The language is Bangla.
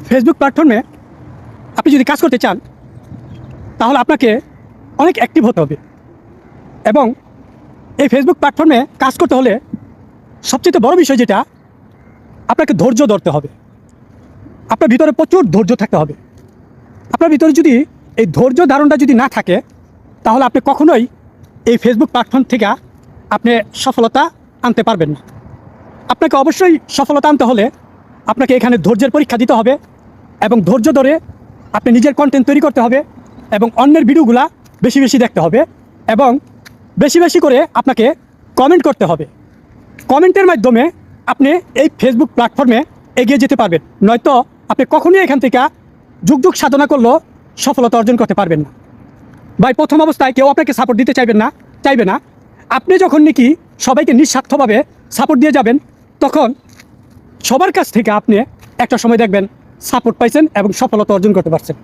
ফেসবুক প্ল্যাটফর্মে আপনি যদি কাজ করতে চান তাহলে আপনাকে অনেক অ্যাক্টিভ হতে হবে এবং এই ফেসবুক প্ল্যাটফর্মে কাজ করতে হলে সবচেয়ে বড় বিষয় যেটা, আপনাকে ধৈর্য ধরতে হবে। আপনার ভিতরে প্রচুর ধৈর্য থাকতে হবে। আপনার ভিতরে যদি এই ধৈর্য ধারণটা যদি না থাকে তাহলে আপনি কখনোই এই ফেসবুক প্ল্যাটফর্ম থেকে আপনি সফলতা আনতে পারবেন না। আপনাকে অবশ্যই সফলতা আনতে হলে আপনাকে এখানে ধৈর্যের পরীক্ষা দিতে হবে এবং ধৈর্য ধরে আপনি নিজের কন্টেন্ট তৈরি করতে হবে এবং অন্যের ভিডিওগুলা বেশি বেশি দেখতে হবে এবং বেশি বেশি করে আপনাকে কমেন্ট করতে হবে। কমেন্টের মাধ্যমে আপনি এই ফেসবুক প্ল্যাটফর্মে এগিয়ে যেতে পারবেন, নয়তো আপনি কখনোই এখান থেকে যুগ যুগ সাধনা করলেও সফলতা অর্জন করতে পারবেন না। ভাই, প্রথম অবস্থায় কেউ আপনাকে সাপোর্ট দিতে চাইবে না। আপনি যখন নাকি সবাইকে নিঃস্বার্থভাবে সাপোর্ট দিয়ে যাবেন তখন সবার কাছ থেকে আপনি একটা সময় দেখবেন সাপোর্ট পাইছেন এবং সফলতা অর্জন করতে পারছেন।